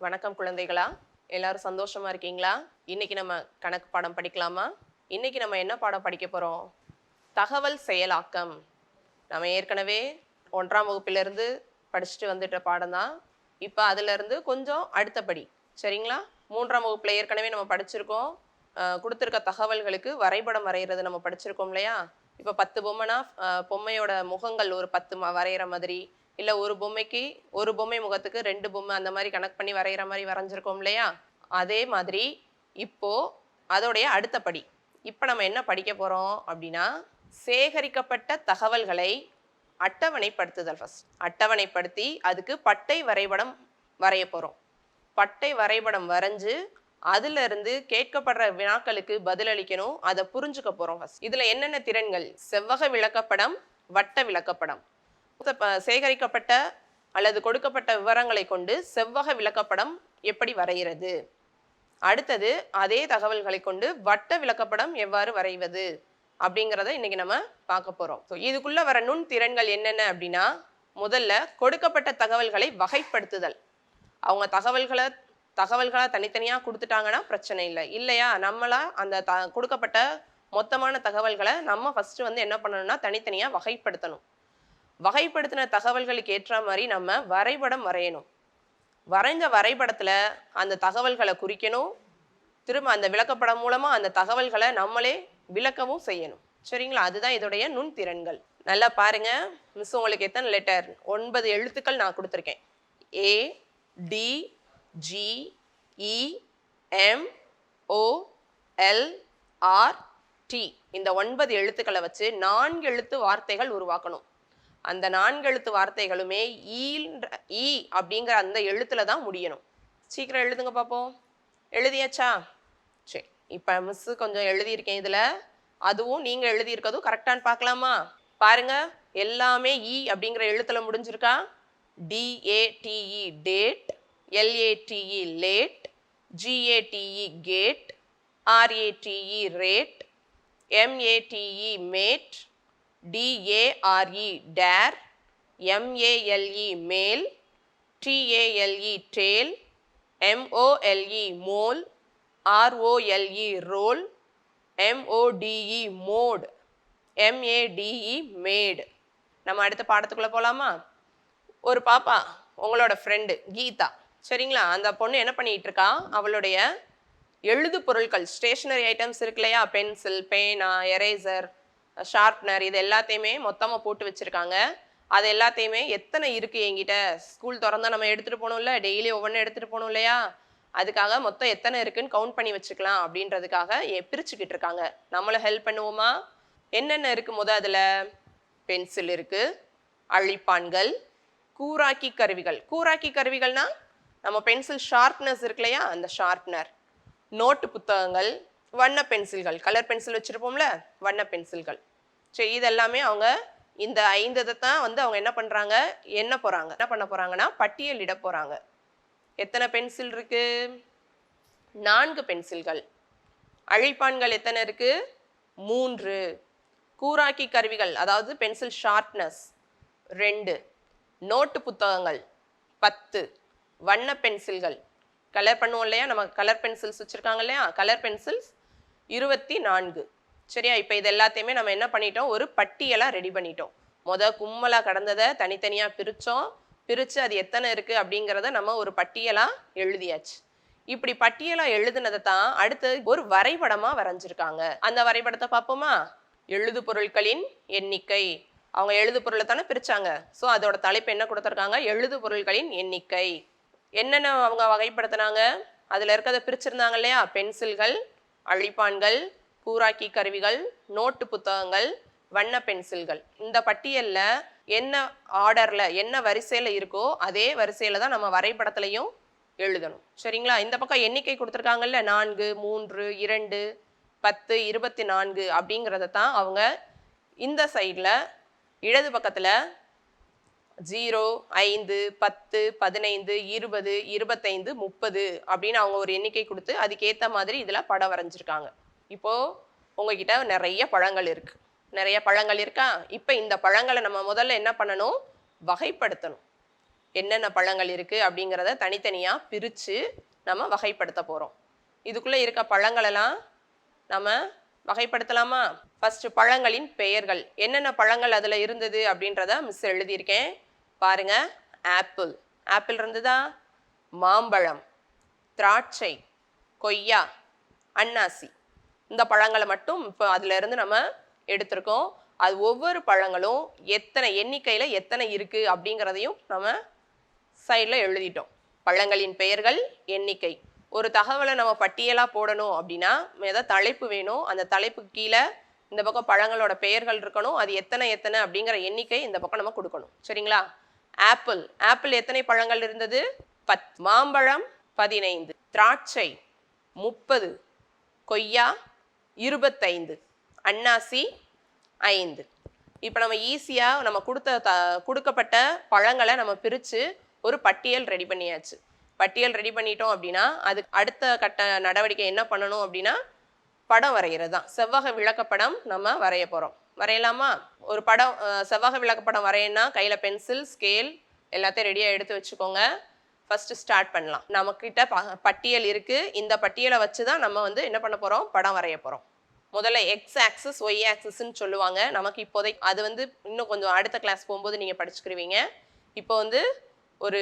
வணக்கம் குழந்தைகளா, எல்லாரும் சந்தோஷமா இருக்கீங்களா? இன்னைக்கு நம்ம கணக்கு பாடம் படிக்கலாமா? இன்னைக்கு நம்ம என்ன பாடம் படிக்க போறோம்? தகவல் செயலாக்கம். நம்ம ஏற்கனவே 1ஆம் வகுப்பிலிருந்து படிச்சுட்டு வந்துட்ட பாடம் தான். இப்போ அதிலிருந்து கொஞ்சம் அடுத்தபடி, சரிங்களா? 3ஆம் வகுப்புல ஏற்கனவே நம்ம படிச்சிருக்கோம். கொடுத்துருக்க தகவல்களுக்கு வரைபடம் வரைகிறது நம்ம படிச்சிருக்கோம் இல்லையா? இப்போ 10 பொம்மைனா பொம்மையோட முகங்கள் ஒரு 10 வரைகிற மாதிரி, இல்லை ஒரு பொம்மைக்கு ஒரு பொம்மை முகத்துக்கு 2 பொம்மை அந்த மாதிரி கணக்கு பண்ணி வரைகிற மாதிரி வரைஞ்சிருக்கோம் இல்லையா? அதே மாதிரி இப்போ அதோடைய அடுத்த படி. இப்போ நம்ம என்ன படிக்க போறோம் அப்படின்னா, சேகரிக்கப்பட்ட தகவல்களை அட்டவணைப்படுத்துதல். ஃபர்ஸ்ட் அட்டவணைப்படுத்தி அதுக்கு பட்டை வரைபடம் வரைய போறோம். பட்டை வரைபடம் வரைஞ்சு அதுல இருந்து கேட்கப்படுற வினாக்களுக்கு பதிலளிக்கணும். அதை புரிஞ்சுக்க போறோம். இதுல என்னென்ன திறன்கள்? செவ்வக விளக்கப்படம், வட்ட விளக்கப்படம். சேகரிக்கப்பட்ட அல்லது கொடுக்கப்பட்ட விவரங்களை கொண்டு செவ்வக விளக்கப்படம் எப்படி வரைகிறது, அடுத்தது அதே தகவல்களை கொண்டு வட்ட விளக்கப்படம் எவ்வாறு வரைவது அப்படிங்கிறத இன்னைக்கு நம்ம பார்க்க போறோம். இதுக்குள்ள வர நுண் திறன்கள் என்னென்ன அப்படின்னா, முதல்ல கொடுக்கப்பட்ட தகவல்களை வகைப்படுத்துதல். அவங்க தகவல்களா தனித்தனியா கொடுத்துட்டாங்கன்னா பிரச்சனை இல்லை. இல்லையா, நம்மளா அந்த கொடுக்கப்பட்ட மொத்தமான தகவல்களை நம்ம ஃபர்ஸ்ட் என்ன பண்ணணும்னா தனித்தனியா வகைப்படுத்தணும். வகைப்படுத்தின தகவல்களுக்கு ஏற்ற மாதிரி நம்ம வரைபடம் வரையணும். வரைஞ்ச வரைபடத்துல அந்த தகவல்களை குறிக்கணும். திரும்ப அந்த விளக்கப்படம் மூலமா அந்த தகவல்களை நம்மளே விளக்கவும் செய்யணும். சரிங்களா? அதுதான் இதோடைய நுண்திறன்கள். நல்லா பாருங்க, மிஸ் உங்களுக்கு எத்தனை லெட்டர்? 9 எழுத்துக்கள் நான் கொடுத்துருக்கேன். A D G E M O L R T. இந்த 9 எழுத்துக்களை வச்சு 4 எழுத்து வார்த்தைகள் உருவாக்கணும். அந்த 4 எழுத்து வார்த்தைகளுமே ஈ அப்படிங்கிற அந்த எழுத்துல தான் முடியணும். சீக்கிரம் எழுதுங்க பார்ப்போம். எழுதியாச்சா? சரி, இப்போ மிஸ் கொஞ்சம் எழுதியிருக்கேன் இதுல. அதுவும் நீங்க எழுதியிருக்கதும் கரெக்டான்னு பார்க்கலாமா? பாருங்க, எல்லாமே ஈ அப்படிங்கிற எழுத்துல முடிஞ்சிருக்கா? DATE date, LATE late, GATE gate, RATE rate, MATE mate, DARE dare, MALE male, TALE tale, MOLE mole, ROLE role, MODE mode, MADE made. நம்ம அடுத்த பாடத்துக்குள்ள போலாமா? ஒரு பாப்பா, உங்களோட ஃப்ரெண்டு கீதா, சரிங்களா? அந்த பொண்ணு என்ன பண்ணிட்டு இருக்கா, அவளுடைய எழுது பொருட்கள், ஸ்டேஷனரி ஐட்டம்ஸ் இருக்கு இல்லையா, பென்சில், பேனா, எரேசர், ஷார்ப்னர், இது எல்லாத்தையுமே மொத்தமாக போட்டு வச்சிருக்காங்க. அது எல்லாத்தையுமே எத்தனை இருக்கு என்கிட்ட, ஸ்கூல் திறந்தா நம்ம எடுத்துட்டு போகணும்ல, டெய்லி ஒவ்வொன்றும் எடுத்துட்டு போகணும் இல்லையா, அதுக்காக மொத்தம் எத்தனை இருக்குன்னு கவுண்ட் பண்ணி வச்சுக்கலாம் அப்படின்றதுக்காக பிரிச்சுக்கிட்டு இருக்காங்க. நம்மளும் ஹெல்ப் பண்ணுவோமா? என்னென்ன இருக்கு? அதுல பென்சில் இருக்கு, அழிப்பான்கள், கூராக்கி கருவிகள். கூராக்கி கருவிகள்னா நம்ம பென்சில் ஷார்ப்னஸ் இருக்கு இல்லையா, அந்த ஷார்ப்னர், நோட்டு புத்தகங்கள், வண்ண பென்சில்கள், கலர் பென்சில் வச்சிருப்போம்ல, வண்ண பென்சில்கள். சரி, இதெல்லாமே அவங்க இந்த 5 தான் அவங்க என்ன பண்ண போறாங்கன்னா பட்டியலிட போறாங்க. எத்தனை பென்சில் இருக்கு? 4 பென்சில்கள். அழிப்பான்கள் எத்தனை இருக்கு? 3. கூராக்கி கருவிகள் அதாவது பென்சில் ஷார்ப்னஸ் 2. நோட்டு புத்தகங்கள் 10. வண்ண பென்சில்கள், கலர் பண்ணுவோம் இல்லையா, நம்ம கலர் பென்சில்ஸ் வச்சிருக்காங்க இல்லையா, கலர் பென்சில்ஸ் 24. சரியா? இப்போ இது எல்லாத்தையுமே நம்ம என்ன பண்ணிட்டோம், ஒரு பட்டியலா ரெடி பண்ணிட்டோம். கும்மலா கடந்ததை தனித்தனியா பிரிச்சு அது எத்தனை இருக்கு அப்படிங்கிறத நம்ம ஒரு பட்டியலா எழுதியாச்சு. இப்படி பட்டியலா எழுதுனதை தான் அடுத்து ஒரு வரைபடமா வரைஞ்சிருக்காங்க. அந்த வரைபடத்தை பார்ப்போமா? எழுது பொருட்களின் எண்ணிக்கை. அவங்க எழுது பொருளை தானே பிரிச்சாங்க. ஸோ அதோட தலைப்பு என்ன கொடுத்துருக்காங்க? எழுது பொருட்களின் எண்ணிக்கை. என்னென்ன அவங்க வகைப்படுத்தினாங்க? அதுல இருக்கிறத பிரிச்சிருந்தாங்க இல்லையா, பென்சில்கள், அழிப்பான்கள், கூராக்கி கருவிகள், நோட்டு புத்தகங்கள், வண்ண பென்சில்கள். இந்த பட்டியல்ல என்ன ஆர்டர்ல, என்ன வரிசையில இருக்கோ அதே வரிசையில தான் நம்ம வரைபடத்திலையும் எழுதணும். சரிங்களா? இந்த பக்கம் எண்ணிக்கை கொடுத்துருக்காங்கல்ல, 4, 3, 2, 10, 24 அப்படிங்கிறத தான் அவங்க இந்த சைட்ல இடது பக்கத்துல 0, 5, 10, 15, 20, 25, 30 அப்படின்னு அவங்க ஒரு எண்ணிக்கை கொடுத்து அதுக்கேற்ற மாதிரி இதுல படம் வரைஞ்சிருக்காங்க. இப்போ உங்ககிட்ட நிறைய பழங்கள் இருக்கு. நிறைய பழங்கள் இருக்கா? இப்போ இந்த பழங்களை நம்ம முதல்ல என்ன பண்ணணும்? வகைப்படுத்தணும். என்னென்ன பழங்கள் இருக்குது அப்படிங்கிறத தனித்தனியாக பிரித்து நம்ம வகைப்படுத்த போகிறோம். இதுக்குள்ளே இருக்க பழங்களெல்லாம் நம்ம வகைப்படுத்தலாமா? ஃபர்ஸ்ட் பழங்களின் பெயர்கள், என்னென்ன பழங்கள் அதில் இருந்தது அப்படின்றத மிஸ் எழுதியிருக்கேன் பாருங்க. ஆப்பிள், ஆப்பிள் இருந்ததா? மாம்பழம், திராட்சை, கொய்யா, அன்னாசி, இந்த பழங்களை மட்டும் இப்போ அதுல இருந்து நம்ம எடுத்திருக்கோம். அது ஒவ்வொரு பழங்களும் எத்தனை எண்ணிக்கையில் எத்தனை இருக்குது அப்படிங்கிறதையும் நம்ம சைடில் எழுதிட்டோம். பழங்களின் பெயர்கள், எண்ணிக்கை. ஒரு தகவலை நம்ம பட்டியலாக போடணும் அப்படின்னா ஏதாவது தலைப்பு வேணும். அந்த தலைப்புக்கு கீழே இந்த பக்கம் பழங்களோட பெயர்கள் இருக்கணும். அது எத்தனை எத்தனை அப்படிங்கிற எண்ணிக்கை இந்த பக்கம் நம்ம கொடுக்கணும். சரிங்களா? ஆப்பிள், ஆப்பிள் எத்தனை பழங்கள் இருந்தது? 10. மாம்பழம் 15, திராட்சை 30, கொய்யா 25, அன்னாசி 5. இப்போ நம்ம ஈஸியாக நம்ம கொடுக்கப்பட்ட பழங்களை நம்ம பிரித்து ஒரு பட்டியல் ரெடி பண்ணியாச்சு. பட்டியல் ரெடி பண்ணிட்டோம் அப்படின்னா அதுக்கு அடுத்த கட்ட நடவடிக்கை என்ன பண்ணணும் அப்படின்னா படம் வரைகிறது தான். செவ்வக விளக்கப்படம் நம்ம வரைய போகிறோம். வரையலாமா? ஒரு படம் செவ்வக விளக்கப்படம் வரையணும்னா கையில் பென்சில், ஸ்கேல் எல்லாத்தையும் ரெடியாக எடுத்து வச்சுக்கோங்க. ஃபஸ்ட்டு ஸ்டார்ட் பண்ணலாம். நம்மக்கிட்ட பட்டியல் இருக்குது. இந்த பட்டியலை வச்சு தான் நம்ம வந்து என்ன பண்ண போகிறோம்? படம் வரைய போகிறோம். முதல்ல எக்ஸ் ஆக்சிஸ், ஒய் ஆக்சிஸ்ன்னு சொல்லுவாங்க. நமக்கு இப்போதைக்கு அது வந்து இன்னும் கொஞ்சம் அடுத்த கிளாஸ் போகும்போது நீங்கள் படிச்சுக்கிருவீங்க. இப்போ வந்து ஒரு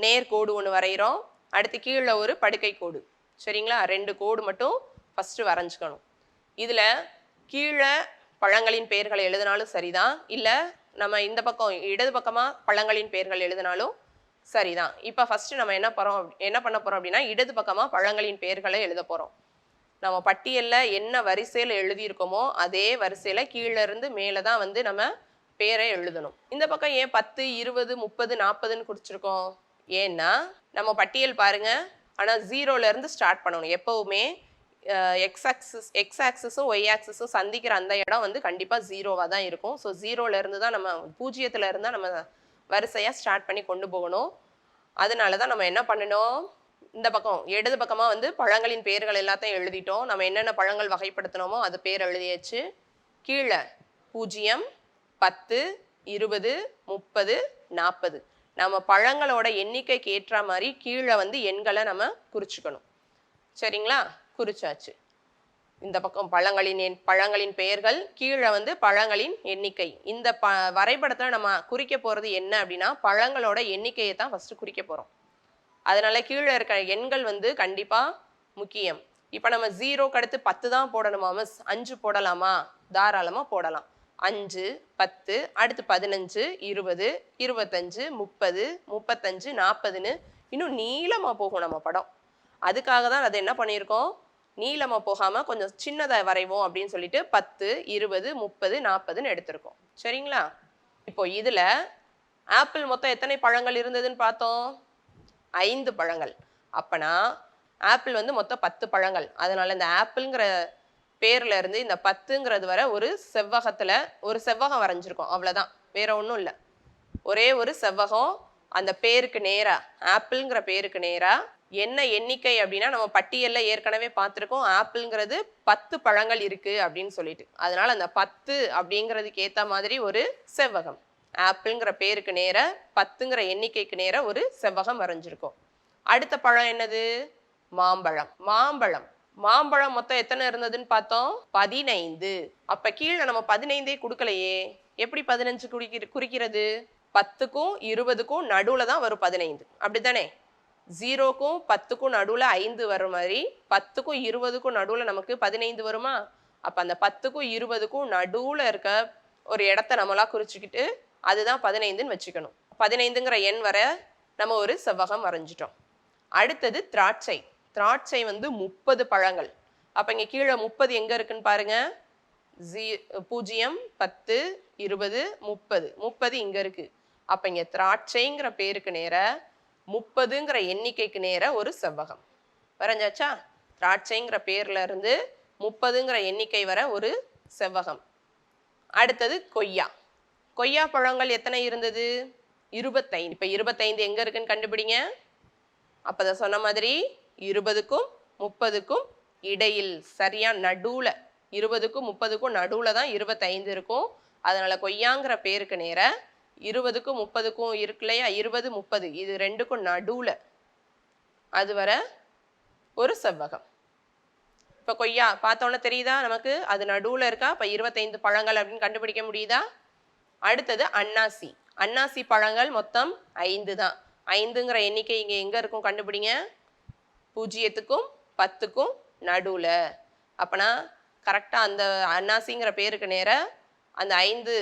நேர்கோடு ஒன்று வரைகிறோம். அடுத்து கீழே ஒரு படுக்கை கோடு. சரிங்களா? 2 கோடு மட்டும் ஃபஸ்ட்டு வரைஞ்சிக்கணும். இதில் கீழே பழங்களின் பெயர்களை எழுதினாலும் சரிதான், இல்லை நம்ம இந்த பக்கம் இடது பக்கமாக பழங்களின் பெயர்கள் எழுதினாலும் சரிதான். இப்போ ஃபஸ்ட்டு நம்ம என்ன பண்ண போகிறோம் அப்படின்னா இடது பக்கமாக பழங்களின் பெயர்களை எழுத போகிறோம். நம்ம பட்டியலில் என்ன வரிசையில் எழுதியிருக்கோமோ அதே வரிசையில் கீழே இருந்து மேலே தான் வந்து நம்ம பேரை எழுதணும். இந்த பக்கம் ஏன் 10, 20, 30, 40ன்னு குறிச்சிருக்கோம்? ஏன்னா நம்ம பட்டியல் பாருங்க, ஆனால் 0லேருந்து ஸ்டார்ட் பண்ணணும். எப்போவுமே எக்ஸ் ஆக்சிஸும் ஒய் ஆக்சிஸும் சந்திக்கிற அந்த இடம் வந்து கண்டிப்பாக 0வாக தான் இருக்கும். ஸோ 0லேருந்து தான் நம்ம 0லேருந்து தான் நம்ம வரிசையாக ஸ்டார்ட் பண்ணி கொண்டு போகணும். அதனால தான் நம்ம என்ன பண்ணணும், இந்த பக்கம் இடது பக்கமாக வந்து பழங்களின் பெயர்கள் எல்லாத்தையும் எழுதிட்டோம். நம்ம என்னென்ன பழங்கள் வகைப்படுத்தினோமோ அது பேர் எழுதியாச்சு. கீழே 0, 10, 20, 30, 40 நம்ம பழங்களோட எண்ணிக்கைக்கு ஏற்ற மாதிரி கீழே வந்து எண்களை நம்ம குறிச்சுக்கணும். சரிங்களா? குறிச்சாச்சு. இந்த பக்கம் பழங்களின் பெயர்கள், கீழே வந்து பழங்களின் எண்ணிக்கை. இந்த வரைபடத்தில் நம்ம குறிக்க போகிறது என்ன அப்படின்னா பழங்களோட எண்ணிக்கையை தான் ஃபஸ்ட்டு குறிக்க போகிறோம். அதனால கீழே இருக்க எண்கள் வந்து கண்டிப்பாக முக்கியம். இப்போ நம்ம 0க்கு அடுத்து 10 தான் போடணுமா மிஸ்? 5 போடலாமா? தாராளமாக போடலாம். 5, 10, அடுத்து 15, 20, 25, 30, 35, 40ன்னு இன்னும் நீளமாக போகும் நம்ம படம். அதுக்காக தான் அதை என்ன பண்ணியிருக்கோம், நீளமாக போகாமல் கொஞ்சம் சின்னதாக வரைவோம் அப்படின்னு சொல்லிட்டு 10, 20, 30, 40ன்னு எடுத்திருக்கோம். சரிங்களா? இப்போ இதில் ஆப்பிள் மொத்தம் எத்தனை பழங்கள் இருந்ததுன்னு பார்த்தோம்? 5 பழங்கள். அப்பனா ஆப்பிள் வந்து மொத்தம் 10 பழங்கள். அதனால இந்த ஆப்பிள்ங்கிற பேர்ல இருந்து இந்த 10ங்கிறது வர ஒரு செவ்வகம் வரைஞ்சிருக்கோம். அவ்வளோதான், வேற ஒன்றும் இல்லை. ஒரே ஒரு செவ்வகம். அந்த பேருக்கு நேரா, ஆப்பிள்ங்கிற பேருக்கு நேரா என்ன எண்ணிக்கை அப்படின்னா நம்ம பட்டியலில் ஏற்கனவே பார்த்துருக்கோம். ஆப்பிள்ங்கிறது 10 பழங்கள் இருக்கு அப்படின்னு சொல்லிட்டு. அதனால அந்த 10 அப்படிங்கிறதுக்கு ஏற்ற மாதிரி ஒரு செவ்வகம், ஆப்பிள்ங்கிற பேருக்கு நேர 10ங்கிற எண்ணிக்கைக்கு நேர ஒரு செவ்வகம் வரைஞ்சிருக்கோம். அடுத்த பழம் என்னது? மாம்பழம். மாம்பழம் மொத்தம் எத்தனை இருந்ததுன்னு பார்த்தோம்? 15. அப்ப கீழே நம்ம 15 கொடுக்கலையே, எப்படி 15 குறிக்கிறது? 10க்கும் 20க்கும் நடுவில் தான் வரும் 15. அப்படித்தானே? 0க்கும் 10க்கும் நடுவில் 5 வர மாதிரி 10க்கும் 20க்கும் நடுவில் நமக்கு 15 வருமா? அப்போ அந்த 10க்கும் 20க்கும் நடுவில் இருக்க ஒரு இடத்த நம்மளா குறிச்சிக்கிட்டு அதுதான் 15ன்னு வச்சுக்கணும். 15ங்கிற எண் வர நம்ம ஒரு செவ்வகம் வரைஞ்சிட்டோம். அடுத்தது திராட்சை வந்து 30 பழங்கள். அப்போ இங்கே கீழே 30 எங்கே இருக்குன்னு பாருங்க. 0, 10, 20, 30. 30 இங்கே இருக்கு. அப்போ இங்கே திராட்சைங்கிற பேருக்கு நேர 30ங்கிற எண்ணிக்கைக்கு நேர ஒரு செவ்வகம் வரைஞ்சாச்சா? திராட்சைங்கிற பேர்ல இருந்து 30ங்கிற எண்ணிக்கை வர ஒரு செவ்வகம். அடுத்தது கொய்யா பழங்கள் எத்தனை இருந்தது? 25. இப்போ 25 எங்கே இருக்குன்னு கண்டுபிடிங்க. அப்போ தான் சொன்ன மாதிரி 20க்கும் 30க்கும் இடையில், சரியா நடுவில், 20க்கும் 30க்கும் நடுவில் தான் 25 இருக்கும். அதனால கொய்யாங்கிற பேருக்கு நேர 20க்கும் 30க்கும் இருக்கு இல்லையா, 20 30 இது ரெண்டுக்கும் நடுவுல அது வர ஒரு செவ்வகம். இப்போ கொய்யா பார்த்தோன்னே தெரியுதா நமக்கு அது நடுவுல இருக்கா? இப்போ 25 பழங்கள் அப்படின்னு கண்டுபிடிக்க முடியுதா? அடுத்தது அன்னாசி. அன்னாசி பழங்கள் மொத்தம் 5 தான். 5ங்கிற எண்ணிக்கை இங்கே எங்கே இருக்கும் கண்டுபிடிங்க. 0க்கும் 10க்கும் நடுவுல. அப்பனா கரெக்டாக அந்த அன்னாசிங்கிற பேருக்கு நேர அந்த 5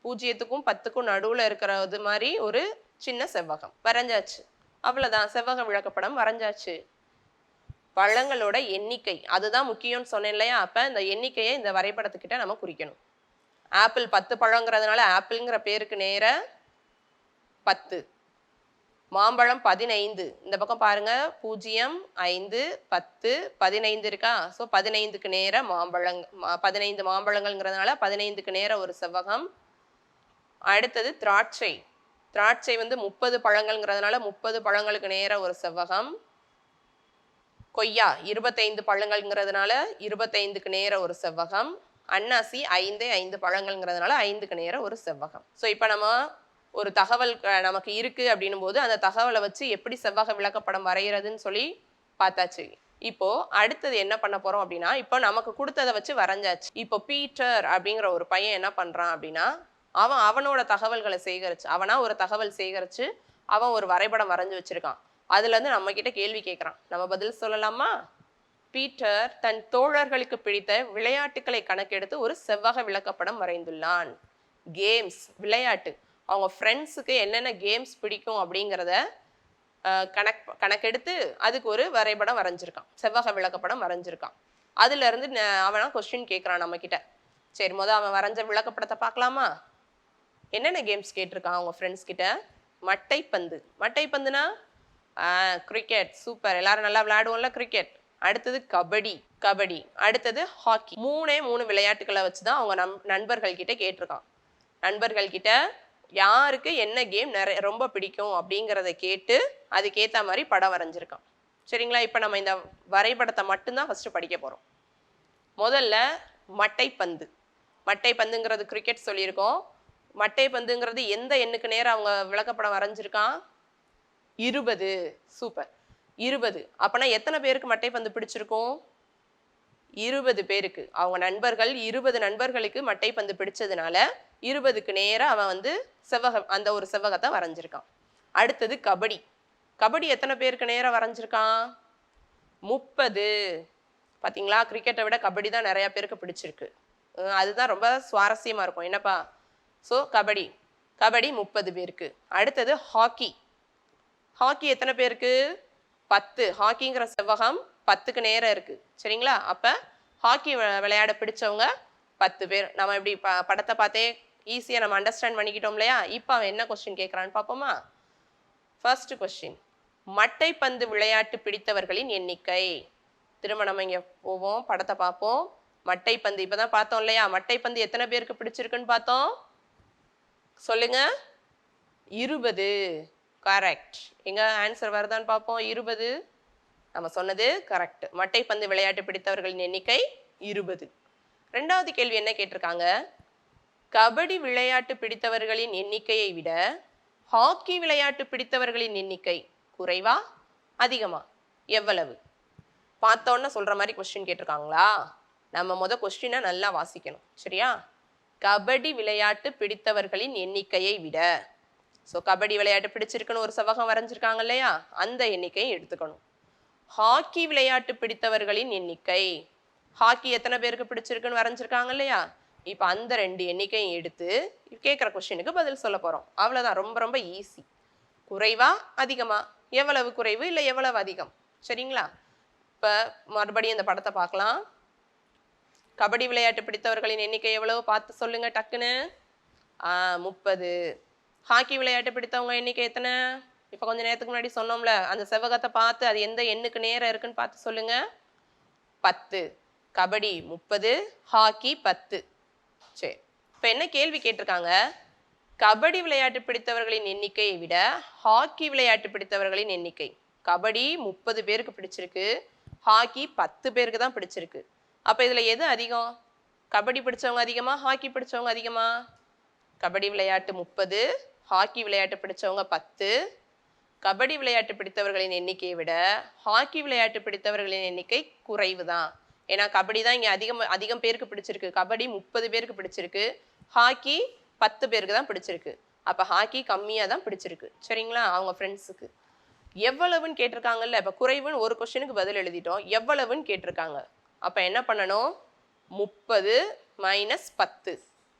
0க்கும் 10க்கும் நடுவுல இருக்கிறது மாதிரி ஒரு சின்ன செவ்வகம் வரைஞ்சாச்சு. அவ்வளோதான், செவ்வக விளக்கப்படம் வரைஞ்சாச்சு. பழங்களோட எண்ணிக்கை அதுதான் முக்கியம்னு சொன்னேன் இல்லையா? அப்போ இந்த எண்ணிக்கையை இந்த வரைபடத்துக்கிட்ட நம்ம குறிக்கணும். ஆப்பிள் 10 பழங்கிறதுனால ஆப்பிள்ங்கிற பேருக்கு நேர 10. மாம்பழம் 15. இந்த பக்கம் பாருங்க 0 5 10 15 இருக்கா? ஸோ 15க்கு நேர மாம்பழம் 15 மாம்பழங்கள்ங்கிறதுனால 15க்கு நேர ஒரு செவ்வகம். அடுத்தது திராட்சை. திராட்சை வந்து 30 பழங்கள்ங்கிறதுனால 30 பழங்களுக்கு நேர ஒரு செவ்வகம். கொய்யா 25 பழங்கள்ங்கிறதுனால 25க்கு நேர ஒரு செவ்வகம். அன்னாசி 5 பழங்கள்ங்கிறதுனால 5க்கு நேர ஒரு செவ்வகம். ஸோ இப்போ நம்ம ஒரு தகவல் நமக்கு இருக்கு அப்படின்னும் போது அந்த தகவலை வச்சு எப்படி செவ்வக விளக்கப்படம் வரைகிறதுன்னு சொல்லி பார்த்தாச்சு. இப்போ அடுத்தது என்ன பண்ண போறோம் அப்படின்னா, இப்போ நமக்கு கொடுத்ததை வச்சு வரைஞ்சாச்சு. இப்போ பீட்டர் அப்படிங்கிற ஒரு பையன் என்ன பண்றான் அப்படின்னா, அவனோட தகவல்களை சேகரிச்சு அவனா ஒரு தகவல் சேகரிச்சு அவன் ஒரு வரைபடம் வரைஞ்சு வச்சிருக்கான். அதுல இருந்து நம்ம கிட்ட கேள்வி கேட்கறான். நம்ம பதில் சொல்லலாமா? பீட்டர் தன் தோழர்களுக்கு பிடித்த விளையாட்டுகளை கணக்கெடுத்து ஒரு செவ்வக விளக்கப்படம் வரைந்துள்ளான். கேம்ஸ் விளையாட்டு, அவங்க ஃப்ரெண்ட்ஸுக்கு என்னென்ன கேம்ஸ் பிடிக்கும் அப்படிங்கிறத கணக்கெடுத்து அதுக்கு ஒரு வரைபடம் வரைஞ்சிருக்கான், செவ்வக விளக்கப்படம் வரைஞ்சிருக்கான். அதுல இருந்து அவனா கொஸ்டின் கேட்கறான் நம்ம கிட்ட. சரி, அவன் வரைஞ்ச விளக்கப்படத்தை பார்க்கலாமா? என்னென்ன கேம்ஸ் கேட்டிருக்கான் அவங்க ஃப்ரெண்ட்ஸ் கிட்ட? மட்டைப்பந்து. மட்டைப்பந்துனா கிரிக்கெட். சூப்பர், எல்லாரும் நல்லா விளையாடுவோம்ல கிரிக்கெட். அடுத்தது கபடி. கபடி. அடுத்தது ஹாக்கி. 3 விளையாட்டுகளை வச்சுதான் அவங்க நண்பர்கள் கிட்ட கேட்டிருக்கான். நண்பர்கள் கிட்ட யாருக்கு என்ன கேம் ரொம்ப பிடிக்கும் அப்படிங்கிறத கேட்டு அதுக்கேற்ற மாதிரி படம் வரைஞ்சிருக்கான். சரிங்களா? இப்போ நம்ம இந்த வரைபடத்தை மட்டும்தான் ஃபர்ஸ்ட் படிக்க போறோம். முதல்ல மட்டைப்பந்து. மட்டைப்பந்துங்கிறது கிரிக்கெட் சொல்லியிருக்கோம். மட்டைப்பந்துங்கிறது எந்த எண்ணுக்கு நேரம் அவங்க விளக்கப்படம் வரைஞ்சிருக்கான்? 20. சூப்பர், 20. அப்பனா எத்தனை பேருக்கு மட்டைப்பந்து பிடிச்சிருக்கும்? 20 பேருக்கு. அவங்க நண்பர்கள் 20 நண்பர்களுக்கு மட்டைப்பந்து பிடிச்சதுனால 20க்கு நேரம் அவன் வந்து அந்த ஒரு செவ்வகத்தை வரைஞ்சிருக்கான். அடுத்தது கபடி. கபடி எத்தனை பேருக்கு நேரம் வரைஞ்சிருக்கான்? 30. பார்த்தீங்களா, கிரிக்கெட்டை விட கபடி தான் நிறைய பேருக்கு பிடிச்சிருக்கு. அதுதான் ரொம்ப சுவாரஸ்யமா இருக்கும் என்னப்பா. ஸோ கபடி 30 பேருக்கு. அடுத்தது ஹாக்கி. ஹாக்கி எத்தனை பேருக்கு? 10. ஹாக்கிங்கிற செவ்வகம் 10க்கு நேரம் இருக்கு. சரிங்களா? அப்போ ஹாக்கி விளையாட பிடிச்சவங்க 10 பேர். நம்ம இப்படி படத்தை பார்த்தே ஈஸியாக நம்ம அண்டர்ஸ்டாண்ட் பண்ணிக்கிட்டோம் இல்லையா? இப்போ அவன் என்ன கொஸ்டின் கேட்குறான்னு பார்ப்போமா? ஃபர்ஸ்ட் கொஸ்டின், மட்டைப்பந்து விளையாட்டு பிடித்தவர்களின் எண்ணிக்கை. திரும்ப நம்ம இங்கே போவோம், படத்தை பார்ப்போம். மட்டைப்பந்து இப்போ தான் பார்த்தோம் இல்லையா? மட்டைப்பந்து எத்தனை பேருக்கு பிடிச்சிருக்குன்னு பார்த்தோம், சொல்லுங்க. 20. கரெக்ட். எங்க ஆன்சர் வருதான்னு பார்ப்போம். 20. நம்ம சொன்னது கரெக்ட். மட்டைப்பந்து விளையாட்டு பிடித்தவர்களின் எண்ணிக்கை 20. ரெண்டாவது கேள்வி என்ன கேட்டிருக்காங்க? கபடி விளையாட்டு பிடித்தவர்களின் எண்ணிக்கையை விட ஹாக்கி விளையாட்டு பிடித்தவர்களின் எண்ணிக்கை குறைவா அதிகமா? எவ்வளவு? பார்த்தோன்னு சொல்ற மாதிரி கொஸ்டின் கேட்டிருக்காங்களா? நம்ம கொஸ்டினை நல்லா வாசிக்கணும். சரியா? கபடி விளையாட்டு பிடித்தவர்களின் எண்ணிக்கையை விட. ஸோ கபடி விளையாட்டு பிடிச்சிருக்குன்னு ஒரு செவ்வகம் வரைஞ்சிருக்காங்க இல்லையா? அந்த எண்ணிக்கையை எடுத்துக்கணும். ஹாக்கி விளையாட்டு பிடித்தவர்களின் எண்ணிக்கை, ஹாக்கி எத்தனை பேருக்கு பிடிச்சிருக்குன்னு வரைஞ்சிருக்காங்க இல்லையா? இப்போ அந்த 2 எண்ணிக்கையும் எடுத்து கேட்குற கொஸ்டினுக்கு பதில் சொல்ல போகிறோம். அவ்வளோதான், ரொம்ப ரொம்ப ஈஸி. குறைவா அதிகமா? எவ்வளவு குறைவு இல்லை எவ்வளவு அதிகம்? சரிங்களா? இப்போ மறுபடியும் இந்த படத்தை பார்க்கலாம். கபடி விளையாட்டு பிடித்தவர்களின் எண்ணிக்கை எவ்வளவு பார்த்து சொல்லுங்க டக்குன்னு. 30. ஹாக்கி விளையாட்டு பிடித்தவங்க எண்ணிக்கை எத்தனை? இப்போ கொஞ்சம் நேரத்துக்கு முன்னாடி சொன்னோம்ல, அந்த செவ்வகத்தை பார்த்து அது எந்த எண்ணுக்கு நேரம் இருக்குன்னு பார்த்து சொல்லுங்க. 10. கபடி 30, ஹாக்கி 10. சரி, இப்போ என்ன கேள்வி கேட்டிருக்காங்க? கபடி விளையாட்டு பிடித்தவர்களின் எண்ணிக்கையை விட ஹாக்கி விளையாட்டு பிடித்தவர்களின் எண்ணிக்கை. கபடி 30 பேருக்கு பிடிச்சிருக்கு, ஹாக்கி 10 பேருக்கு தான் பிடிச்சிருக்கு. அப்போ இதில் எது அதிகம்? கபடி பிடிச்சவங்க அதிகமா, ஹாக்கி பிடிச்சவங்க அதிகமா? கபடி விளையாட்டு 30, ஹாக்கி விளையாட்டு பிடிச்சவங்க 10. கபடி விளையாட்டு பிடித்தவர்களின் எண்ணிக்கையை விட ஹாக்கி விளையாட்டு பிடித்தவர்களின் எண்ணிக்கை குறைவு தான். ஏன்னா கபடி தான் இங்கே அதிகம் பேருக்கு பிடிச்சிருக்கு. கபடி 30 பேருக்கு பிடிச்சிருக்கு, ஹாக்கி 10 பேருக்கு தான் பிடிச்சிருக்கு. அப்போ ஹாக்கி கம்மியாக தான் பிடிச்சிருக்கு. சரிங்களா? அவங்க ஃப்ரெண்ட்ஸுக்கு எவ்வளவுன்னு கேட்டிருக்காங்கல்ல. இப்போ குறைவுன்னு ஒரு கொஸ்டினுக்கு பதில் எழுதிட்டோம். எவ்வளவுன்னு கேட்டிருக்காங்க. அப்போ என்ன பண்ணணும்? 30 - 10.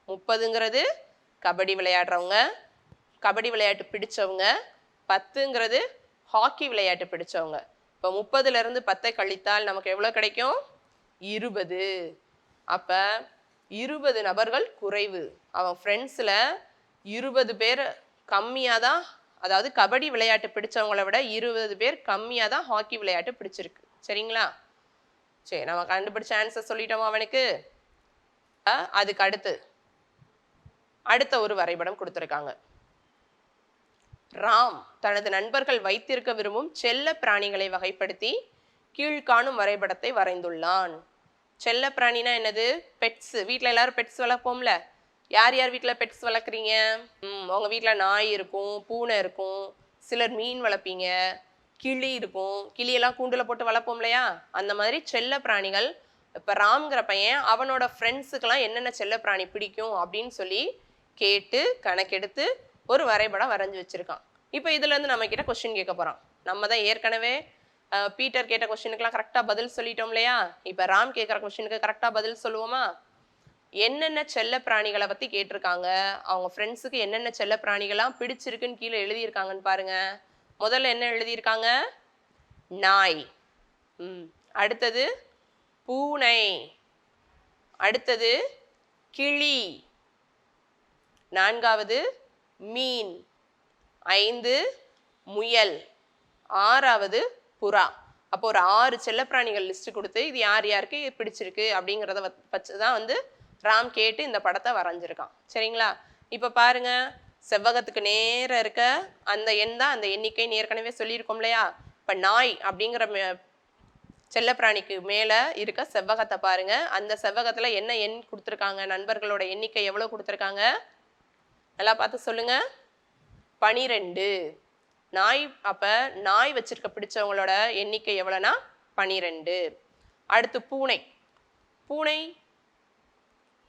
30ங்கிறது கபடி விளையாடுறவங்க, கபடி விளையாட்டு பிடிச்சவங்க. 10ங்கிறது ஹாக்கி விளையாட்டு பிடிச்சவங்க. இப்போ 30லேருந்து 10 கழித்தால் நமக்கு எவ்வளோ கிடைக்கும்? 20. அப்போ 20 நபர்கள் குறைவு. அவன் ஃப்ரெண்ட்ஸில் 20 பேர் கம்மியாக தான், அதாவது கபடி விளையாட்டு பிடிச்சவங்கள விட 20 பேர் கம்மியாக தான் ஹாக்கி விளையாட்டு பிடிச்சிருக்கு. சரிங்களா? சரி, நம்ம கண்டுபிடிச்ச ஆன்சர் சொல்லிட்டோமா அவனுக்கு? அதுக்கு அடுத்த ஒரு வரைபடம் கொடுத்துருக்காங்க. ராம் தனது நண்பர்கள் வைத்திருக்க விரும்பும் செல்ல பிராணிகளை வகைப்படுத்தி கீழ்காணும் வரைபடத்தை வரைந்துள்ளான். செல்ல பிராணினா என்னது? பெட்ஸ். வீட்டில் எல்லாரும் பெட்ஸ் வளர்ப்போம்ல. யார் யார் வீட்டில் பெட்ஸ் வளர்க்குறீங்க? உங்கள் வீட்டில் நாய் இருக்கும், பூனை இருக்கும், சிலர் மீன் வளர்ப்பீங்க, கிளி இருக்கும். கிளியெல்லாம் கூண்டில் போட்டு வளர்ப்போம் இல்லையா? அந்த மாதிரி செல்ல பிராணிகள். இப்போ ராம்ங்கிற பையன் அவனோட ஃப்ரெண்ட்ஸுக்கெல்லாம் என்னென்ன செல்ல பிராணி பிடிக்கும் அப்படின்னு சொல்லி கேட்டு கணக்கெடுத்து ஒரு வரைபடம் வரைஞ்சி வச்சிருக்கான். இப்போ இதுலேருந்து நம்ம கிட்ட கொஸ்டின் கேட்க போகிறான். நம்ம தான் ஏற்கனவே பீட்டர் கேட்ட கொஸ்டினுக்குலாம் கரெக்டாக பதில் சொல்லிட்டோம் இல்லையா? இப்போ ராம் கேட்குற கொஸ்டினுக்கு கரெக்டாக பதில் சொல்லுவோமா? என்னென்ன செல்ல பிராணிகளை பற்றி கேட்டிருக்காங்க, அவங்க ஃப்ரெண்ட்ஸுக்கு என்னென்ன செல்ல பிராணிகள்லாம் பிடிச்சிருக்குன்னு கீழே எழுதியிருக்காங்கன்னு பாருங்க. முதல்ல என்ன எழுதியிருக்காங்க? நாய். அடுத்தது பூனை. அடுத்தது கிளி. 4வது மீன். 5 முயல். 6வது புறா. அப்போ ஒரு 6 செல்லப்பிராணிகள் லிஸ்ட் கொடுத்து இது யார் யாருக்கு பிடிச்சிருக்கு அப்படிங்கிறத வச்சு தான் ராம் கேட்டு இந்த படத்தை வரைஞ்சிருக்கான். சரிங்களா? இப்போ பாருங்க, செவ்வகத்துக்கு நேராக இருக்க அந்த எண் தான் அந்த எண்ணிக்கைன்னு ஏற்கனவே சொல்லியிருக்கோம் இல்லையா? இப்போ நாய் அப்படிங்கிற செல்லப்பிராணிக்கு மேலே இருக்க செவ்வகத்தை பாருங்க. அந்த செவ்வகத்தில் என்ன எண் கொடுத்துருக்காங்க? நண்பர்களோட எண்ணிக்கை எவ்வளோ கொடுத்துருக்காங்க? நல்லா பார்த்து சொல்லுங்க. 12. நாய். அப்போ நாய் வச்சிருக்க பிடிச்சவங்களோட எண்ணிக்கை எவ்வளோனா 12. அடுத்து பூனை. பூனை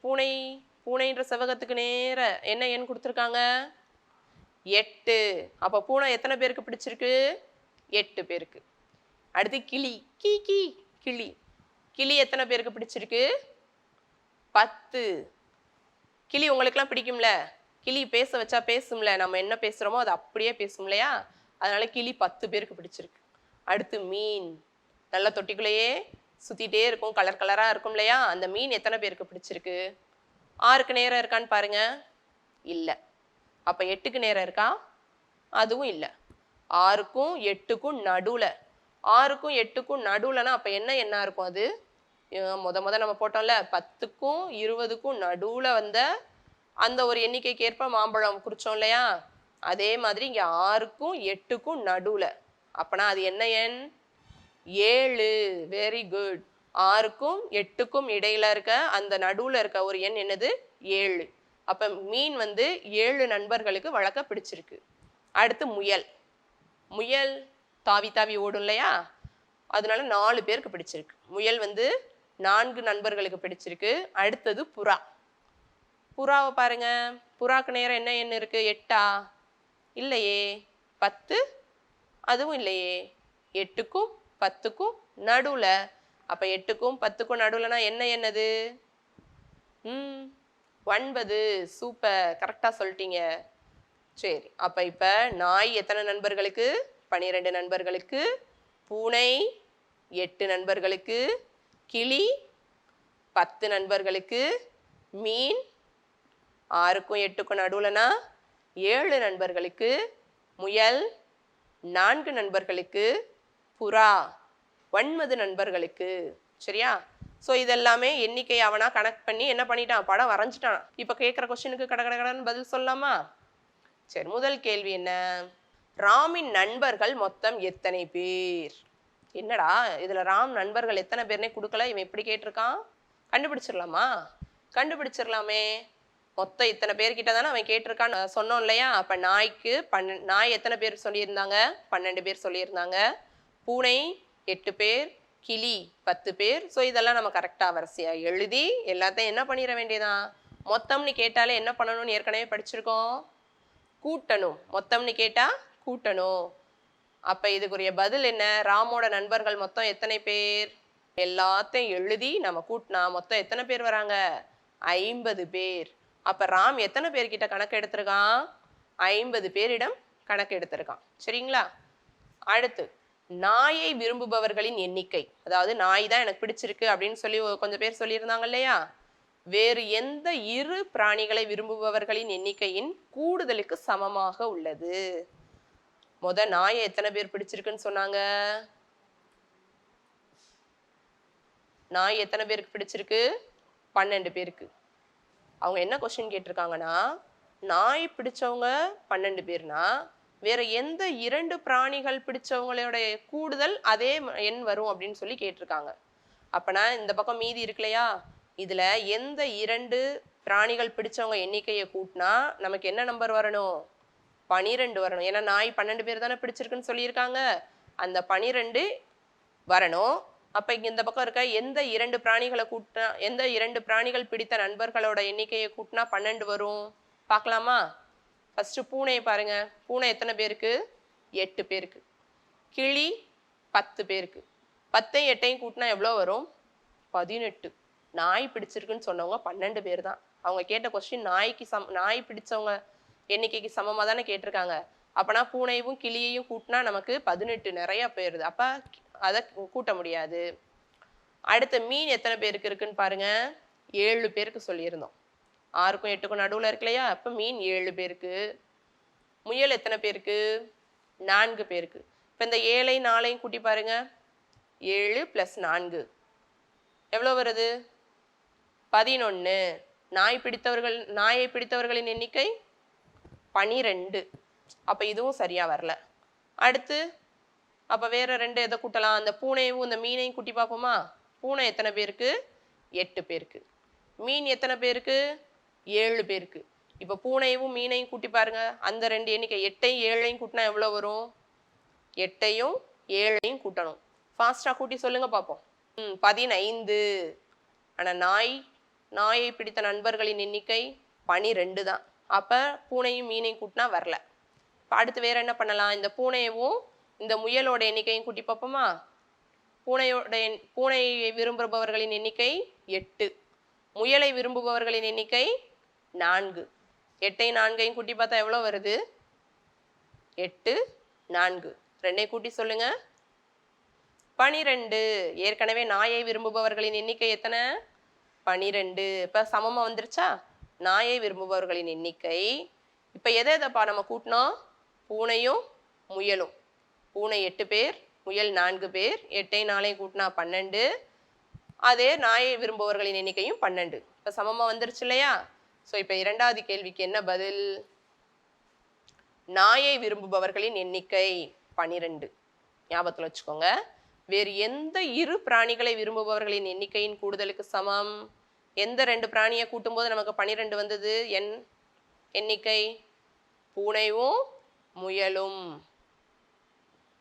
பூனை பூனைன்ற செவ்வகத்துக்கு நேர என்ன எண் கொடுத்துருக்காங்க? 8. அப்போ பூனை எத்தனை பேருக்கு பிடிச்சிருக்கு? 8 பேருக்கு. அடுத்து கிளி. கிளி. கிளி எத்தனை பேருக்கு பிடிச்சிருக்கு? 10. கிளி உங்களுக்கெல்லாம் பிடிக்கும்ல? கிளி பேச வச்சா பேசும்ல, நம்ம என்ன பேசுகிறோமோ அது அப்படியே பேசும் இல்லையா? அதனால கிளி 10 பேருக்கு பிடிச்சிருக்கு. அடுத்து மீன். நல்ல தொட்டிக்குள்ளேயே சுற்றிட்டே இருக்கும், கலர் கலராக இருக்கும் இல்லையா? அந்த மீன் எத்தனை பேருக்கு பிடிச்சிருக்கு? 6க்கு நேரம் இருக்கான்னு பாருங்க. இல்லை. அப்போ 8க்கு நேரம் இருக்கா? அதுவும் இல்லை. 6க்கும் 8க்கும் நடுவில். 6க்கும் 8க்கும் நடுவில்னா அப்போ என்ன எண்ணா இருக்கும்? அது முத நம்ம போட்டோம்ல, 10க்கும் 20க்கும் நடுவில் வந்த அந்த ஒரு எண்ணிக்கைக்கு ஏற்ப மாம்பழம் குறிச்சோம் இல்லையா? அதே மாதிரி இங்கே 6க்கும் 8க்கும் நடுவில். அப்போனா அது என்ன எண்? 7. Very good. 6க்கும் 8க்கும் இடையில இருக்க அந்த நடுவில் இருக்க ஒரு எண் என்னது? 7. அப்போ மீன் 7 நண்பர்களுக்கு வளர்க்க பிடிச்சிருக்கு. அடுத்து முயல். முயல் தாவி தாவி ஓடும் இல்லையா? அதனால 4 பேருக்கு பிடிச்சிருக்கு. முயல் 4 நண்பர்களுக்கு பிடிச்சிருக்கு. அடுத்தது புறா. புறாவை பாருங்க. புறாக்கு நேரம் என்ன எண் இருக்கு? 8ஆ? இல்லையே. 10? அதுவும் இல்லையே. 8க்கும் 10க்கும் நடுவில். அப்போ 8க்கும் 10க்கும் நடுவில்னா என்ன என்னது? 9. சூப்பர், கரெக்டாக சொல்லிட்டீங்க. சரி, அப்போ இப்போ நாய் எத்தனை நண்பர்களுக்கு? 12 நண்பர்களுக்கு. பூனை 8 நண்பர்களுக்கு. கிளி 10 நண்பர்களுக்கு. மீன் 6க்கும் 8க்கும் நடுவில்னா 7 நண்பர்களுக்கு. முயல் 4 நண்பர்களுக்கு. புறா 9 நண்பர்களுக்கு. சரியா? ஸோ இதெல்லாமே எண்ணிக்கை அவனா கனெக்ட் பண்ணி என்ன பண்ணிட்டான்? படம் வரைஞ்சிட்டான். இப்போ கேட்குற கொஸ்டினுக்கு கடகடன்னு பதில் சொல்லலாமா? சரி, முதல் கேள்வி என்ன? ராமின் நண்பர்கள் மொத்தம் எத்தனை பேர்? என்னடா இதில் ராம் நண்பர்கள் எத்தனை பேர்னே கொடுக்கல, இவன் எப்படி கேட்டிருக்கான்? கண்டுபிடிச்சிடலாமா? கண்டுபிடிச்சிடலாமே. மொத்தம் இத்தனை பேர்கிட்ட தானே அவன் கேட்டிருக்கான்னு சொன்னோம் இல்லையா? அப்ப நாய்க்கு நாய் எத்தனை பேர் சொல்லியிருந்தாங்க? 12 பேர் சொல்லியிருந்தாங்க. பூனை 8 பேர், கிளி 10 பேர். ஸோ இதெல்லாம் நம்ம கரெக்டா வரிசையா எழுதி எல்லாத்தையும் என்ன பண்ணிட வேண்டியதான்? மொத்தம்னு கேட்டாலே என்ன பண்ணணும்னு ஏற்கனவே படிச்சிருக்கோம். கூட்டணும். மொத்தம்னு கேட்டா கூட்டணும். அப்ப இதுக்குரிய பதில் என்ன? ராமோட நண்பர்கள் மொத்தம் எத்தனை பேர்? எல்லாத்தையும் எழுதி நம்ம கூட்டினா மொத்தம் எத்தனை பேர் வராங்க? 50 பேர். அப்ப ராம் எத்தனை பேர்கிட்ட கணக்கு எடுத்திருக்கான்? 50 பேரிடம் கணக்கு எடுத்திருக்கான். சரிங்களா? அடுத்து நாயை விரும்புபவர்களின் எண்ணிக்கை. அதாவது நாய் தான் எனக்கு பிடிச்சிருக்கு அப்படின்னு சொல்லி கொஞ்சம் பேர் சொல்லியிருந்தாங்க இல்லையா? வேறு எந்த இரு பிராணிகளை விரும்புபவர்களின் எண்ணிக்கையின் கூடுதலுக்கு சமமாக உள்ளது? நாயை எத்தனை பேர் பிடிச்சிருக்குன்னு சொன்னாங்க? நாய் எத்தனை பேருக்கு பிடிச்சிருக்கு? 12 பேருக்கு. அவங்க என்ன கொஸ்டின் கேட்டிருக்காங்கன்னா, நாய் பிடிச்சவங்க 12 பேர்னா வேற எந்த 2 பிராணிகள் பிடிச்சவங்களோட கூடுதல் அதே எண் வரும் அப்படின்னு சொல்லி கேட்டிருக்காங்க. அப்பனா இந்த பக்கம் மீதி இருக்கு இல்லையா? இதுல எந்த 2 பிராணிகள் பிடிச்சவங்க எண்ணிக்கையை கூட்டினா நமக்கு என்ன நம்பர் வரணும்? 12 வரணும். ஏன்னா நாய் 12 பேர் தானே பிடிச்சிருக்குன்னு சொல்லியிருக்காங்க. அந்த 12 வரணும். அப்ப இங்க இந்த பக்கம் இருக்க எந்த 2 பிராணிகளை கூட்டினா, எந்த 2 பிராணிகள் பிடித்த நண்பர்களோட எண்ணிக்கையை கூட்டினா 12 வரும்? பார்க்கலாமா? ஃபர்ஸ்ட் பூனையை பாருங்க. பூனை எத்தனை பேருக்கு? 8 பேருக்கு. கிளி 10 பேருக்கு. 10ஐயும் 8ஐயும் கூட்டினா எவ்வளோ வரும்? 18. நாய் பிடிச்சிருக்குன்னு சொன்னவங்க 12 பேர் தான். அவங்க கேட்ட கொஸ்டின் நாய் பிடிச்சவங்க எண்ணிக்கைக்கு சமமாக தானே கேட்டிருக்காங்க. அப்பனா பூனையும் கிளியையும் கூட்டினா நமக்கு 18 நிறைய போயிருது. அப்ப அதை கூட்ட முடியாது. அடுத்த மீன் எத்தனை பேருக்கு இருக்குன்னு பாருங்க. 7 பேருக்கு சொல்லியிருந்தோம். 6க்கும் 8க்கும் நடுவில் இருக்கு இல்லையா? அப்போ மீன் 7 பேருக்கு. முயல் எத்தனை பேருக்கு? 4 பேருக்கு. இப்போ இந்த 7ஐயும் 4ஐயும் கூட்டி பாருங்க. 7 + 4 எவ்வளோ வருது? 11. நாயை பிடித்தவர்களின் எண்ணிக்கை 12. அப்போ இதுவும் சரியா வரல. அடுத்து அப்போ வேற 2 எதை கூட்டலாம்? அந்த பூனையும் இந்த மீனையும் கூட்டி பார்ப்போமா? பூனை எத்தனை பேருக்கு? 8 பேருக்கு. மீன் எத்தனை பேருக்கு? 7 பேருக்கு. இப்போ பூனையும் மீனையும் கூட்டி பாருங்க. அந்த 2 எண்ணிக்கை 8ஐயும் 7ஐயும் கூட்டினா எவ்வளோ வரும்? 8ஐயும் 7ஐயும் கூட்டணும். ஃபாஸ்டா கூட்டி சொல்லுங்க பார்ப்போம். 15. ஆனால் நாயை பிடித்த நண்பர்களின் எண்ணிக்கை 12 தான். அப்போ பூனையும் மீனையும் கூட்டினா வரல. இப்போ அடுத்து வேற என்ன பண்ணலாம்? இந்த பூனையவும் இந்த முயலோட எண்ணிக்கையும் கூட்டி பார்ப்போமா? பூனையை விரும்புபவர்களின் எண்ணிக்கை 8. முயலை விரும்புபவர்களின் எண்ணிக்கை 4. 8ஐயும் 4ஐயும் கூட்டி பார்த்தா எவ்வளோ வருது? 8, 4. 2ஐயும் கூட்டி சொல்லுங்க. 12. ஏற்கனவே நாயை விரும்புபவர்களின் எண்ணிக்கை எத்தனை? 12. இப்போ சமமாக வந்துருச்சா? நாயை விரும்புபவர்களின் எண்ணிக்கை. இப்போ எதைப்பா நம்ம கூட்டினோம்? பூனையும் முயலும். பூனை 8 பேர், முயல் 4 பேர். 8ஐயும் 4ஐயும் கூட்டினா 12. அதே நாயை விரும்புபவர்களின் எண்ணிக்கையும் 12. இப்போ சமமாக வந்துருச்சு இல்லையா? ஸோ இப்போ 2வது கேள்விக்கு என்ன பதில்? நாயை விரும்புபவர்களின் எண்ணிக்கை 12. ஞாபகத்தில் வச்சுக்கோங்க. வேறு எந்த இரு பிராணிகளை விரும்புபவர்களின் எண்ணிக்கையின் கூடுதலுக்கு சமம்? எந்த 2 பிராணியை கூட்டும்போது நமக்கு 12 வந்தது? எண்ணிக்கை பூனையும் முயலும்.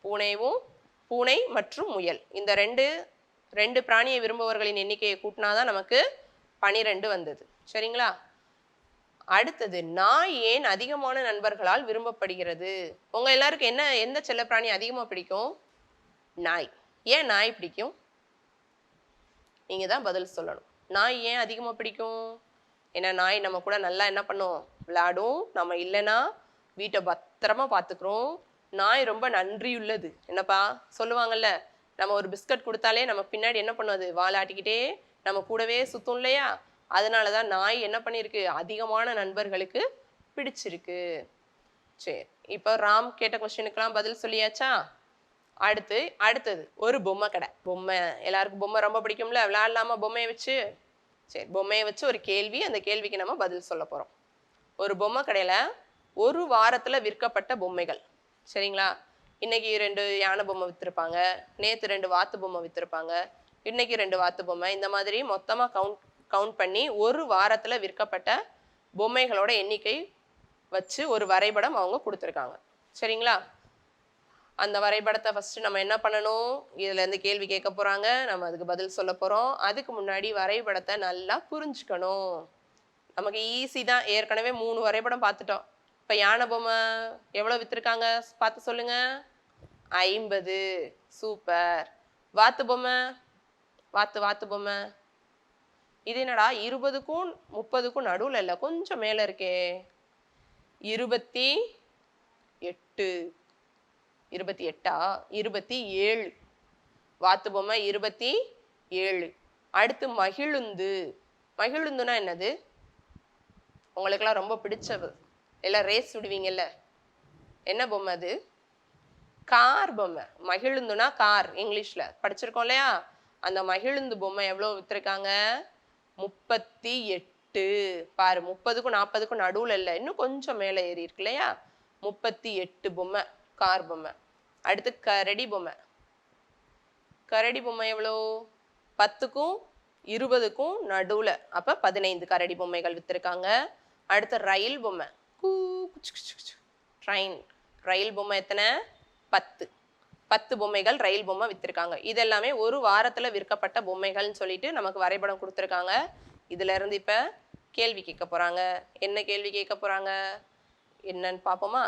பூனை மற்றும் முயல் இந்த 2 பிராணியை விரும்புபவர்களின் எண்ணிக்கையை கூட்டினாதான் நமக்கு 12 வந்தது. சரிங்களா? அடுத்தது நாய் ஏன் அதிகமான நண்பர்களால் விரும்பப்படுகிறது? உங்க எல்லாருக்கும் எந்த செல்ல பிராணி அதிகமா பிடிக்கும்? நாய். ஏன் நாய் பிடிக்கும்? நீங்க தான் பதில் சொல்லணும். நாய் ஏன் அதிகமா பிடிக்கும்? ஏன்னா நாய் நம்ம கூட நல்லா என்ன பண்ணும்? விளையாடும். நம்ம இல்லைன்னா வீட்டை பத்திரமா பார்த்துக்கிறோம். நாய் ரொம்ப நன்றியுள்ளது. என்னப்பா சொல்லுவாங்கல்ல, நம்ம ஒரு பிஸ்கட் கொடுத்தாலே நம்ம பின்னாடி என்ன பண்ணுவது? வாலாட்டிக்கிட்டே நம்ம கூடவே சுத்தும் இல்லையா? அதனாலதான் நாய் என்ன பண்ணிருக்கு? அதிகமான நண்பர்களுக்கு பிடிச்சிருக்கு. சரி, இப்போ ராம் கேட்ட கொஸ்டினுக்கெல்லாம் பதில் சொல்லியாச்சா? அடுத்தது ஒரு பொம்மை கடை. எல்லாருக்கும் பொம்மை ரொம்ப பிடிக்கும்ல, விளையாடலாமா பொம்மையை வச்சு? சரி, பொம்மையை வச்சு ஒரு கேள்வி, அந்த கேள்விக்கு நம்ம பதில் சொல்ல போறோம். ஒரு பொம்மை கடையில ஒரு வாரத்துல விற்கப்பட்ட பொம்மைகள். சரிங்களா? இன்னைக்கு 2 யானை பொம்மை வித்திருப்பாங்க, நேத்து 2 வாத்து பொம்மை வித்திருப்பாங்க, இன்னைக்கு 2 வாத்து பொம்மை. இந்த மாதிரி மொத்தமா கவுண்ட் பண்ணி ஒரு வாரத்துல விற்கப்பட்ட பொம்மைகளோட எண்ணிக்கை வச்சு ஒரு வரைபடம் அவங்க கொடுத்துருக்காங்க. சரிங்களா? அந்த வரைபடத்தை ஃபஸ்ட்டு நம்ம என்ன பண்ணணும்? இதுலேருந்து கேள்வி கேட்க போகிறாங்க, நம்ம அதுக்கு பதில் சொல்ல போகிறோம். அதுக்கு முன்னாடி வரைபடத்தை நல்லா புரிஞ்சுக்கணும். நமக்கு ஈஸி தான், ஏற்கனவே 3 வரைபடம் பார்த்துட்டோம். இப்போ யானை பொம்மை எவ்வளோ விற்றுருக்காங்க பார்த்து சொல்லுங்க. 50. சூப்பர். வாத்து பொம்மை, வாத்து பொம்மை இது என்னடா 20க்கும் 30க்கும் நடுவில் இல்லை, கொஞ்சம் மேலே இருக்கே. 28. 28ஆ? 27. வாத்து பொம்மை 27. அடுத்து மகிழுந்து. மகிழுந்துனா என்னது? உங்களுக்கெல்லாம் ரொம்ப பிடிச்சது, எல்லாம் ரேஸ் விடுவீங்கல்ல, என்ன பொம்மை அது? கார் பொம்மை. மகிழுந்துனா கார், இங்கிலீஷ்ல படிச்சிருக்கோம் இல்லையா? அந்த மகிழுந்து பொம்மை எவ்வளோ விற்றுருக்காங்க? 38. பாரு, 30க்கும் 40க்கும் நடுவில் இல்லை, இன்னும் கொஞ்சம் மேலே ஏறி இருக்கு இல்லையா? 38 பொம்மை, கார் பொம்மை. அடுத்து கரடி பொம்மை. கரடி பொம்மை எவ்வளோ? 10க்கும் 20க்கும் நடுவில், அப்போ 15 கரடி பொம்மைகள் விற்றுருக்காங்க. அடுத்து ரயில் பொம்மை. ட்ரெயின். ரயில் பொம்மை எத்தனை? 10. 10 பொம்மைகள் ரயில் பொம்மை விற்றுருக்காங்க. இதெல்லாமே ஒரு வாரத்தில் விற்கப்பட்ட பொம்மைகள்னு சொல்லிட்டு நமக்கு வரைபடம் கொடுத்துருக்காங்க. இதுல இருந்து இப்போ கேள்வி கேட்க போகிறாங்க. என்ன கேள்வி கேட்க போகிறாங்க என்னன்னு பார்ப்போமா?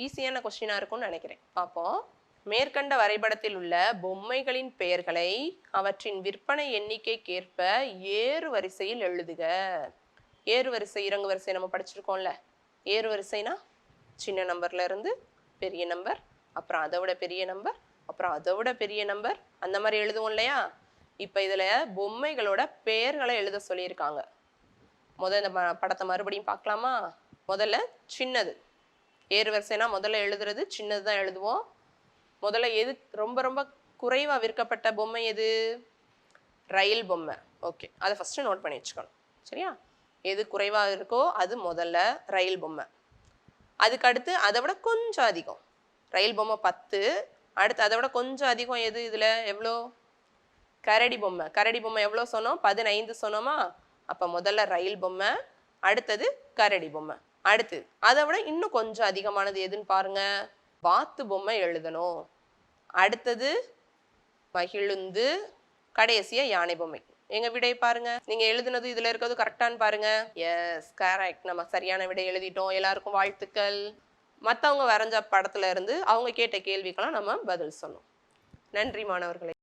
ஈஸியான கொஸ்டினாக இருக்கும்னு நினைக்கிறேன். பார்ப்போம். மேற்கண்ட வரைபடத்தில் உள்ள பொம்மைகளின் பெயர்களை அவற்றின் விற்பனை எண்ணிக்கைக்கேற்ப ஏறு வரிசையில் எழுதுக. ஏறு வரிசை, இறங்கு வரிசை நம்ம படிச்சிருக்கோம்ல. ஏறு வரிசைனா சின்ன நம்பர்ல இருந்து பெரிய நம்பர், அப்புறம் அதை விட பெரிய நம்பர், அப்புறம் அதை விட பெரிய நம்பர், அந்த மாதிரி எழுதுவோம் இல்லையா? இப்போ இதில் பொம்மைகளோட பெயர்களை எழுத சொல்லியிருக்காங்க. முதல்ல இந்த படத்தை மறுபடியும் பார்க்கலாமா? முதல்ல சின்னது. ஏறு வரிசைனா முதல்ல எழுதுறது சின்னது தான் எழுதுவோம். முதல்ல எது ரொம்ப ரொம்ப குறைவாக விற்கப்பட்ட பொம்மை எது? ரயில் பொம்மை. ஓகே, அதை ஃபஸ்ட்டு நோட் பண்ணி வச்சுக்கணும். சரியா? எது குறைவாக இருக்கோ அது முதல்ல ரயில் பொம்மை. அதுக்கு அடுத்து அதை விட கொஞ்சம் அதிகம் ரயில் பொம்மை 10. அடுத்து அதை விட கொஞ்சம் அதிகம் எது இதில்? எவ்வளோ? கரடி பொம்மை. கரடி பொம்மை எவ்வளோ சொன்னோம்? 15 சொன்னோமா? அப்போ முதல்ல ரயில் பொம்மை, அடுத்தது கரடி பொம்மை. அடுத்து அதை விட இன்னும் கொஞ்சம் அதிகமானது எதுன்னு பாருங்க, வாத்து பொம்மை எழுதணும். அடுத்தது மகிழுந்து, கடைசியா யானை பொம்மை. எங்க விடை பாருங்க. நீங்க எழுதுனது இதுல இருக்கிறது கரெக்டான்னு பாருங்க. Yes, correct. நம்ம சரியான விடை எழுதிட்டோம். எல்லாருக்கும் வாழ்த்துக்கள். மற்றவங்க வரைஞ்ச படத்துல இருந்து அவங்க கேட்ட கேள்விக்கெல்லாம் நம்ம பதில் சொன்னோம். நன்றி மாணவர்களே.